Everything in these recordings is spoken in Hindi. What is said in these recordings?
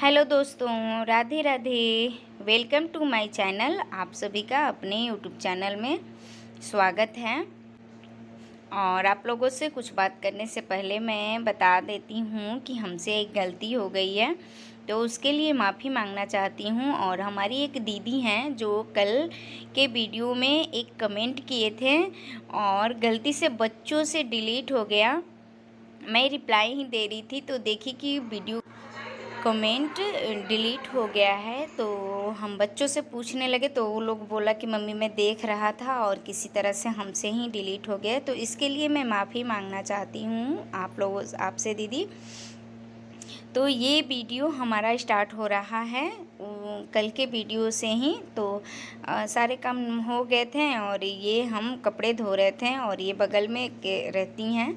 हेलो दोस्तों, Radhe Radhe. Welcome to my channel. आप सभी का अपने यूट्यूब चैनल में स्वागत है। और आप लोगों से कुछ बात करने से पहले मैं बता देती हूँ कि हमसे एक गलती हो गई है, तो उसके लिए माफ़ी मांगना चाहती हूँ। और हमारी एक दीदी हैं जो कल के वीडियो में एक कमेंट किए थे और गलती से बच्चों से डिलीट हो गया। मैं रिप्लाई ही दे रही थी तो देखी कि वीडियो कमेंट डिलीट हो गया है। तो हम बच्चों से पूछने लगे तो वो लोग बोला कि मम्मी मैं देख रहा था और किसी तरह से हमसे ही डिलीट हो गया। तो इसके लिए मैं माफ़ी मांगना चाहती हूँ आप लोगों आपसे दीदी। तो ये वीडियो हमारा स्टार्ट हो रहा है कल के वीडियो से ही। तो सारे काम हो गए थे और ये हम कपड़े धो रहे थे और ये बगल में रहती हैं।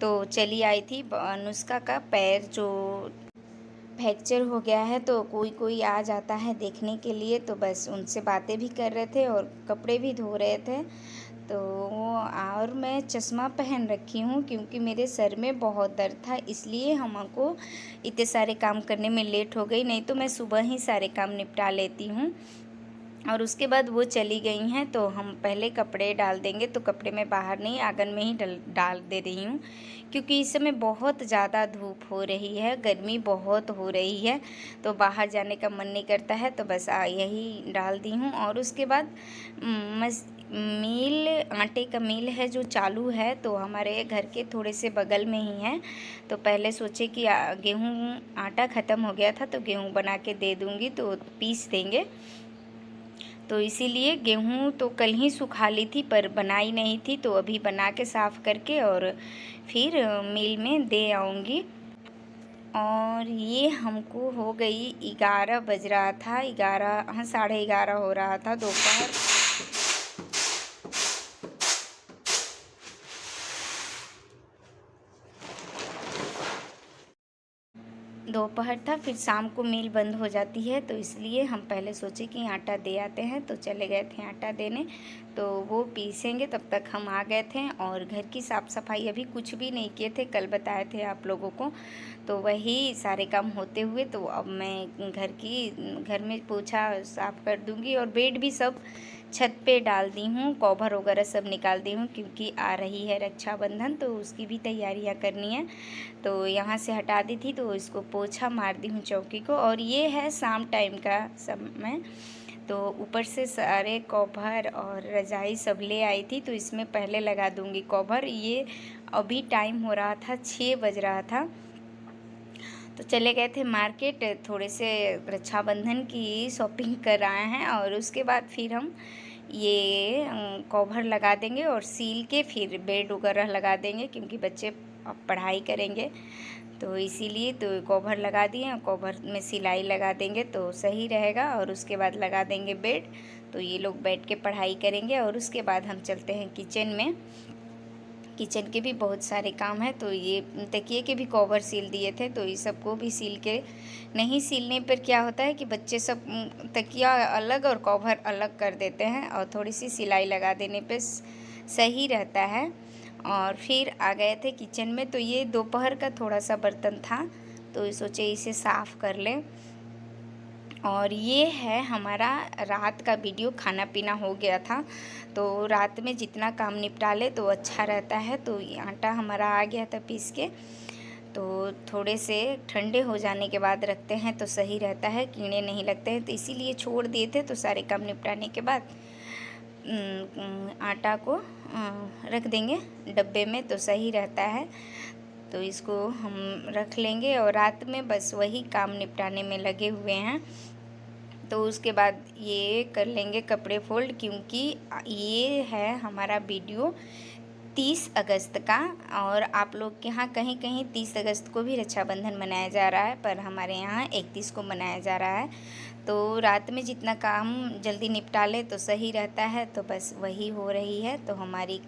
तो चली आई थी अनुष्का का पैर जो फ्रैक्चर हो गया है, तो कोई कोई आ जाता है देखने के लिए, तो बस उनसे बातें भी कर रहे थे और कपड़े भी धो रहे थे। तो और मैं चश्मा पहन रखी हूँ क्योंकि मेरे सर में बहुत दर्द था, इसलिए हमको इतने सारे काम करने में लेट हो गई, नहीं तो मैं सुबह ही सारे काम निपटा लेती हूँ। और उसके बाद वो चली गई हैं तो हम पहले कपड़े डाल देंगे। तो कपड़े मैं बाहर नहीं आंगन में ही डाल दे रही हूँ क्योंकि इस समय बहुत ज़्यादा धूप हो रही है, गर्मी बहुत हो रही है, तो बाहर जाने का मन नहीं करता है। तो बस यही डाल दी हूँ। और उसके बाद मील आटे का मील है जो चालू है, तो हमारे घर के थोड़े से बगल में ही है। तो पहले सोचे कि गेहूँ आटा ख़त्म हो गया था तो गेहूँ बना के दे दूँगी तो पीस देंगे। तो इसीलिए गेहूँ तो कल ही सुखा ली थी पर बनाई नहीं थी, तो अभी बना के साफ़ करके और फिर मिल में दे आऊँगी। और ये हमको हो गई 11 बज रहा था, 11 हाँ 11:30 हो रहा था दोपहर। दोपहर था, फिर शाम को मिल बंद हो जाती है, तो इसलिए हम पहले सोचे कि आटा दे आते हैं, तो चले गए थे आटा देने। तो वो पीसेंगे तब तक हम आ गए थे। और घर की साफ़ सफाई अभी कुछ भी नहीं किए थे, कल बताए थे आप लोगों को। तो वही सारे काम होते हुए तो अब मैं घर में पोछा साफ़ कर दूँगी और बेड भी सब छत पे डाल दी हूँ, कवर वगैरह सब निकाल दी हूँ क्योंकि आ रही है रक्षाबंधन, तो उसकी भी तैयारियाँ करनी है। तो यहाँ से हटा दी थी तो इसको पोछा मार दी हूँ चौकी को। और ये है शाम टाइम का समय, तो ऊपर से सारे कवर और रजाई सब ले आई थी, तो इसमें पहले लगा दूँगी कवर। ये अभी टाइम हो रहा था 6 बज रहा था। तो चले गए थे मार्केट, थोड़े से रक्षाबंधन की शॉपिंग कर आए हैं और उसके बाद फिर हम ये कवर लगा देंगे और सील के फिर बेड वगैरह लगा देंगे क्योंकि बच्चे अब पढ़ाई करेंगे, तो इसीलिए तो कवर लगा दिए। कवर में सिलाई लगा देंगे तो सही रहेगा और उसके बाद लगा देंगे बेड, तो ये लोग बैठ के पढ़ाई करेंगे। और उसके बाद हम चलते हैं किचन में। किचन के भी बहुत सारे काम हैं, तो ये तकिए के भी कवर सील दिए थे, तो ये सबको भी सील के, नहीं सीलने पर क्या होता है कि बच्चे सब तकिया अलग और कवर अलग कर देते हैं, और थोड़ी सी सिलाई लगा देने पे सही रहता है। और फिर आ गए थे किचन में, तो ये दोपहर का थोड़ा सा बर्तन था तो सोचे इसे साफ़ कर लें। और ये है हमारा रात का वीडियो। खाना पीना हो गया था तो रात में जितना काम निपटा ले तो अच्छा रहता है। तो आटा हमारा आ गया था पीस के, तो थोड़े से ठंडे हो जाने के बाद रखते हैं तो सही रहता है, कीड़े नहीं लगते हैं, तो इसीलिए छोड़ दिए थे। तो सारे काम निपटाने के बाद आटा को रख देंगे डब्बे में तो सही रहता है। तो इसको हम रख लेंगे और रात में बस वही काम निपटाने में लगे हुए हैं। तो उसके बाद ये कर लेंगे कपड़े फोल्ड, क्योंकि ये है हमारा वीडियो 30 अगस्त का। और आप लोग के यहाँ कहीं कहीं 30 अगस्त को भी रक्षाबंधन मनाया जा रहा है, पर हमारे यहाँ 31 को मनाया जा रहा है। तो रात में जितना काम जल्दी निपटा ले तो सही रहता है, तो बस वही हो रही है। तो हमारी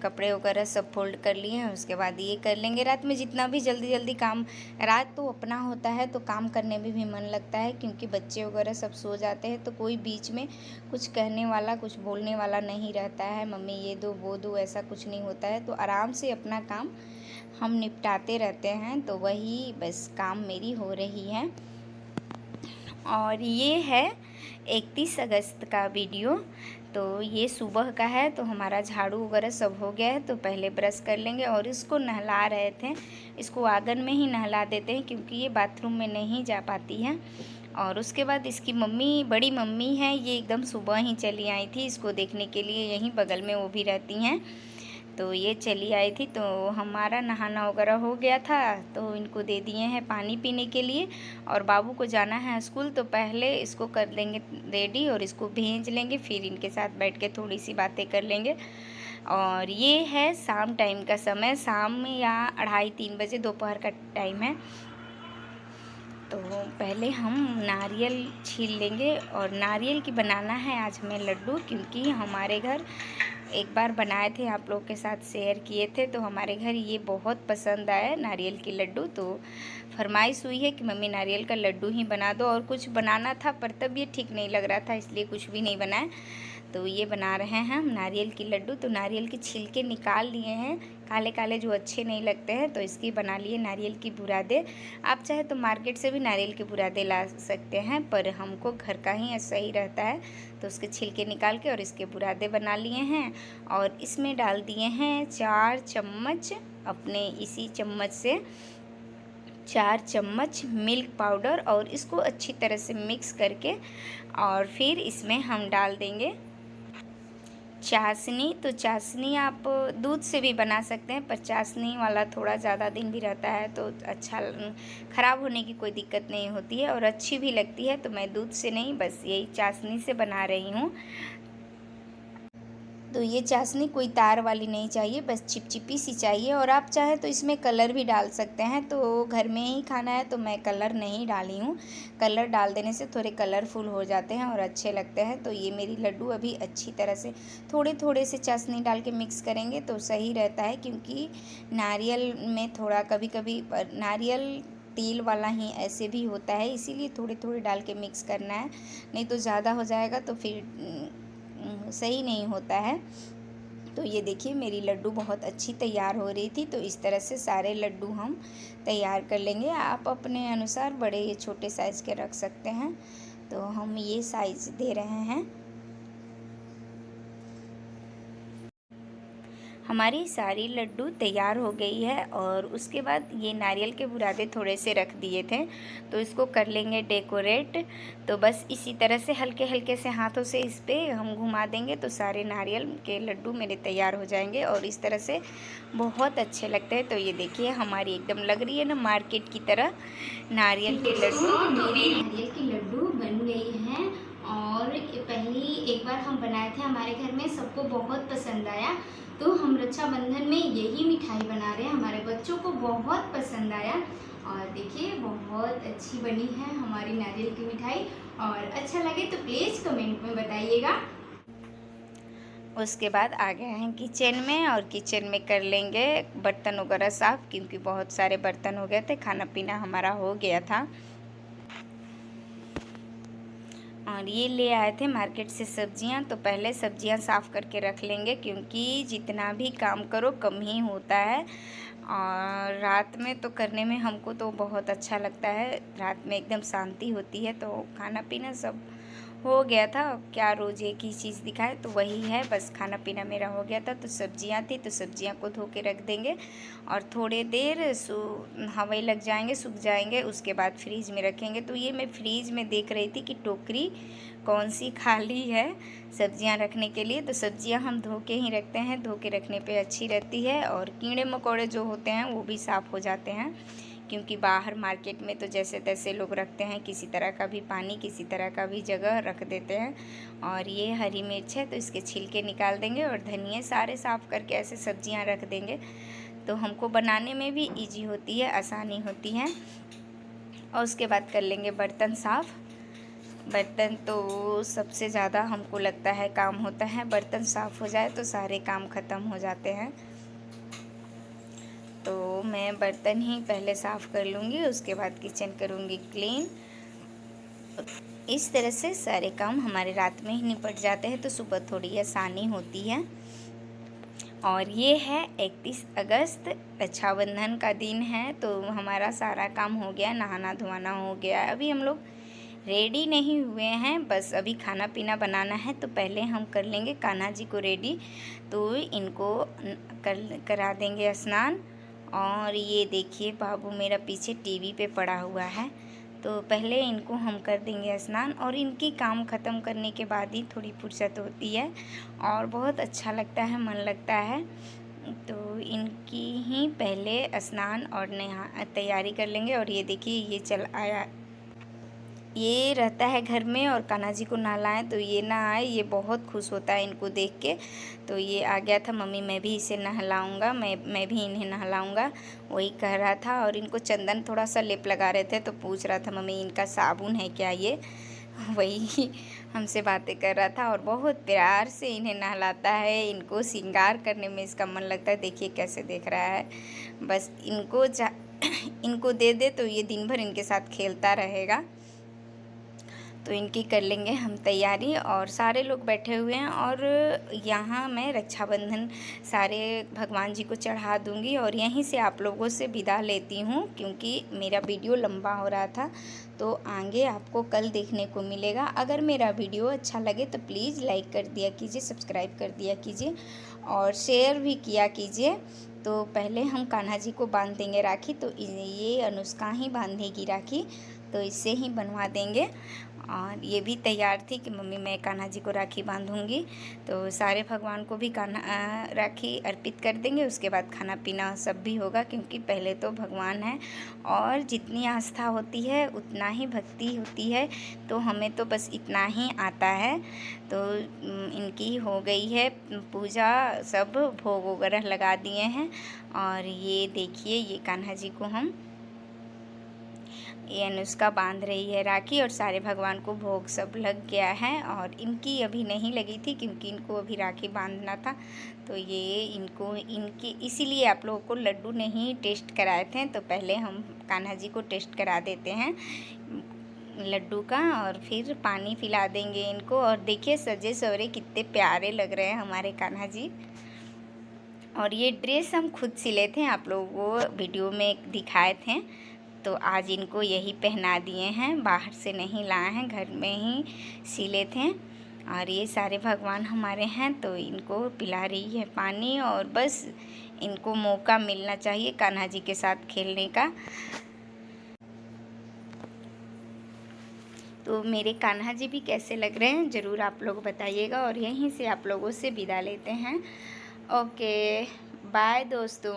कपड़े वगैरह सब फोल्ड कर लिए हैं। उसके बाद ये कर लेंगे। रात में जितना भी जल्दी जल्दी काम, रात तो अपना होता है तो काम करने में भी मन लगता है, क्योंकि बच्चे वगैरह सब सो जाते हैं तो कोई बीच में कुछ कहने वाला, कुछ बोलने वाला नहीं रहता है, मम्मी ये दो वो दो, ऐसा कुछ नहीं होता है। तो आराम से अपना काम हम निपटाते रहते हैं। तो वही बस काम मेरी हो रही है। और ये है 31 अगस्त का वीडियो। तो ये सुबह का है। तो हमारा झाड़ू वगैरह सब हो गया है। तो पहले ब्रश कर लेंगे और इसको नहला रहे थे। इसको आंगन में ही नहला देते हैं, क्योंकि ये बाथरूम में नहीं जा पाती है। और उसके बाद इसकी मम्मी, बड़ी मम्मी है, ये एकदम सुबह ही चली आई थी इसको देखने के लिए। यहीं बगल में वो भी रहती हैं। तो ये चली आई थी। तो हमारा नहाना वगैरह हो गया था, तो इनको दे दिए हैं पानी पीने के लिए। और बाबू को जाना है स्कूल, तो पहले इसको कर लेंगे रेडी और इसको भेज लेंगे, फिर इनके साथ बैठ के थोड़ी सी बातें कर लेंगे। और ये है शाम टाइम का समय, शाम या 2:30-3 बजे दोपहर का टाइम है। तो पहले हम नारियल छील लेंगे। और नारियल की बनाना है आज हमें लड्डू, क्योंकि हमारे घर एक बार बनाए थे, आप लोग के साथ शेयर किए थे। तो हमारे घर ये बहुत पसंद आया नारियल की लड्डू। तो फरमाइश हुई है कि मम्मी नारियल का लड्डू ही बना दो। और कुछ बनाना था पर तब ये ठीक नहीं लग रहा था, इसलिए कुछ भी नहीं बनाए। तो ये बना रहे हैं हम नारियल की लड्डू। तो नारियल के छिलके निकाल लिए हैं, काले काले जो अच्छे नहीं लगते हैं। तो इसकी बना लिए नारियल की बुरादे। आप चाहे तो मार्केट से भी नारियल के बुरादे ला सकते हैं, पर हमको घर का ही सही रहता है। तो उसके छिलके निकाल के और इसके बुरादे बना लिए हैं। और इसमें डाल दिए हैं 4 चम्मच, अपने इसी चम्मच से 4 चम्मच मिल्क पाउडर। और इसको अच्छी तरह से मिक्स करके और फिर इसमें हम डाल देंगे चाशनी। तो चाशनी आप दूध से भी बना सकते हैं, पर चाशनी वाला थोड़ा ज़्यादा दिन भी रहता है तो अच्छा, ख़राब होने की कोई दिक्कत नहीं होती है और अच्छी भी लगती है। तो मैं दूध से नहीं, बस यही चाशनी से बना रही हूँ। तो ये चाशनी कोई तार वाली नहीं चाहिए, बस चिपचिपी सी चाहिए। और आप चाहे तो इसमें कलर भी डाल सकते हैं। तो घर में ही खाना है तो मैं कलर नहीं डाली हूँ। कलर डाल देने से थोड़े कलरफुल हो जाते हैं और अच्छे लगते हैं। तो ये मेरी लड्डू अभी अच्छी तरह से थोड़े थोड़े से चाशनी डाल के मिक्स करेंगे तो सही रहता है, क्योंकि नारियल में थोड़ा कभी कभी नारियल तेल वाला ही ऐसे भी होता है, इसीलिए थोड़े थोड़े डाल के मिक्स करना है, नहीं तो ज़्यादा हो जाएगा तो फिर सही नहीं होता है। तो ये देखिए मेरी लड्डू बहुत अच्छी तैयार हो रही थी। तो इस तरह से सारे लड्डू हम तैयार कर लेंगे। आप अपने अनुसार बड़े या छोटे साइज़ के रख सकते हैं। तो हम ये साइज़ दे रहे हैं। हमारी सारी लड्डू तैयार हो गई है। और उसके बाद ये नारियल के बुरादे थोड़े से रख दिए थे, तो इसको कर लेंगे डेकोरेट। तो बस इसी तरह से हल्के हल्के से हाथों से इस पर हम घुमा देंगे तो सारे नारियल के लड्डू मेरे तैयार हो जाएंगे और इस तरह से बहुत अच्छे लगते हैं। तो ये देखिए हमारी एकदम लग रही है ना मार्केट की तरह नारियल के लड्डू। मेरी नारियल की लड्डू बन गई हैं। और पहली एक बार हम बनाए थे, हमारे घर में सबको बहुत पसंद आया। तो हम रक्षाबंधन में यही मिठाई बना रहे हैं, हमारे बच्चों को बहुत पसंद आया। और देखिए बहुत अच्छी बनी है हमारी नारियल की मिठाई। और अच्छा लगे तो प्लीज़ कमेंट में बताइएगा। उसके बाद आ गए हैं किचन में और किचन में कर लेंगे बर्तन वगैरह साफ़, क्योंकि बहुत सारे बर्तन हो गए थे, खाना पीना हमारा हो गया था। और ये ले आए थे मार्केट से सब्जियां। तो पहले सब्जियां साफ़ करके रख लेंगे, क्योंकि जितना भी काम करो कम ही होता है। और रात में तो करने में हमको तो बहुत अच्छा लगता है, रात में एकदम शांति होती है। तो खाना पीना सब हो गया था, अब क्या रोज़ एक ही चीज़ दिखाए, तो वही है, बस खाना पीना मेरा हो गया था। तो सब्जियां थी तो सब्जियां को धो के रख देंगे और थोड़े देर हवाई लग जाएंगे, सूख जाएंगे, उसके बाद फ्रीज में रखेंगे। तो ये मैं फ्रीज में देख रही थी कि टोकरी कौन सी खाली है सब्जियां रखने के लिए। तो सब्जियां हम धो के ही रखते हैं, धो के रखने पे अच्छी रहती है। और कीड़े मकोड़े जो होते हैं वो भी साफ़ हो जाते हैं, क्योंकि बाहर मार्केट में तो जैसे तैसे लोग रखते हैं, किसी तरह का भी पानी किसी तरह का भी जगह रख देते हैं। और ये हरी मिर्च है तो इसके छिलके निकाल देंगे और धनिया सारे साफ़ करके ऐसे सब्जियां रख देंगे, तो हमको बनाने में भी इजी होती है, आसानी होती है। और उसके बाद कर लेंगे बर्तन साफ़। बर्तन तो सबसे ज़्यादा हमको लगता है काम होता है, बर्तन साफ़ हो जाए तो सारे काम ख़त्म हो जाते हैं। तो मैं बर्तन ही पहले साफ़ कर लूँगी, उसके बाद किचन करूँगी क्लीन। इस तरह से सारे काम हमारे रात में ही निपट जाते हैं, तो सुबह थोड़ी आसानी होती है। और ये है 31 अगस्त, रक्षाबंधन का दिन है। तो हमारा सारा काम हो गया, नहाना धोना हो गया। अभी हम लोग रेडी नहीं हुए हैं, बस अभी खाना पीना बनाना है, तो पहले हम कर लेंगे कान्हा जी को रेडी। तो इनको करा देंगे स्नान। और ये देखिए बाबू मेरा पीछे टीवी पे पड़ा हुआ है, तो पहले इनको हम कर देंगे स्नान। और इनकी काम ख़त्म करने के बाद ही थोड़ी फुर्सत होती है और बहुत अच्छा लगता है, मन लगता है। तो इनकी ही पहले स्नान और नहा तैयारी कर लेंगे। और ये देखिए ये चल आया, ये रहता है घर में और कान्हा जी को नहलाएं तो ये ना आए, ये बहुत खुश होता है इनको देख के। तो ये आ गया था, मम्मी मैं भी इसे नहलाऊंगा, मैं भी इन्हें नहलाऊंगा, वही कह रहा था। और इनको चंदन थोड़ा सा लेप लगा रहे थे, तो पूछ रहा था मम्मी इनका साबुन है क्या ये वही हमसे बातें कर रहा था। और बहुत प्यार से इन्हें नहलाता है, इनको श्रृंगार करने में इसका मन लगता है। देखिए कैसे देख रहा है, बस इनको दे दे तो ये दिन भर इनके साथ खेलता रहेगा। तो इनकी कर लेंगे हम तैयारी। और सारे लोग बैठे हुए हैं और यहाँ मैं रक्षाबंधन सारे भगवान जी को चढ़ा दूँगी और यहीं से आप लोगों से विदा लेती हूँ, क्योंकि मेरा वीडियो लंबा हो रहा था। तो आगे आपको कल देखने को मिलेगा। अगर मेरा वीडियो अच्छा लगे तो प्लीज़ लाइक कर दिया कीजिए, सब्सक्राइब कर दिया कीजिए और शेयर भी किया कीजिए। तो पहले हम कान्हा जी को बांध देंगे राखी। तो ये अनुष्का ही बांधेगी राखी, तो इससे ही बनवा देंगे। और ये भी तैयार थी कि मम्मी मैं कान्हा जी को राखी बांधूंगी। तो सारे भगवान को भी राखी अर्पित कर देंगे, उसके बाद खाना पीना सब भी होगा, क्योंकि पहले तो भगवान है और जितनी आस्था होती है उतना ही भक्ति होती है। तो हमें तो बस इतना ही आता है। तो इनकी हो गई है पूजा, सब भोग वगैरह लगा दिए हैं। और ये देखिए ये कान्हा जी को ये अनुष्का बांध रही है राखी और सारे भगवान को भोग सब लग गया है। और इनकी अभी नहीं लगी थी क्योंकि इनको अभी राखी बांधना था। तो ये इनकी इसीलिए आप लोगों को लड्डू नहीं टेस्ट कराए थे, तो पहले हम कान्हा जी को टेस्ट करा देते हैं लड्डू का और फिर पानी पिला देंगे इनको। और देखिए सजे सवरे कितने प्यारे लग रहे हैं हमारे कान्हा जी। और ये ड्रेस हम खुद सिले थे, आप लोगों को वीडियो में दिखाए थे। तो आज इनको यही पहना दिए हैं, बाहर से नहीं लाए हैं, घर में ही सिले थे। और ये सारे भगवान हमारे हैं, तो इनको पिला रही है पानी। और बस इनको मौका मिलना चाहिए कान्हा जी के साथ खेलने का। तो मेरे कान्हा जी भी कैसे लग रहे हैं ज़रूर आप लोग बताइएगा। और यहीं से आप लोगों से विदा लेते हैं। ओके बाय दोस्तों।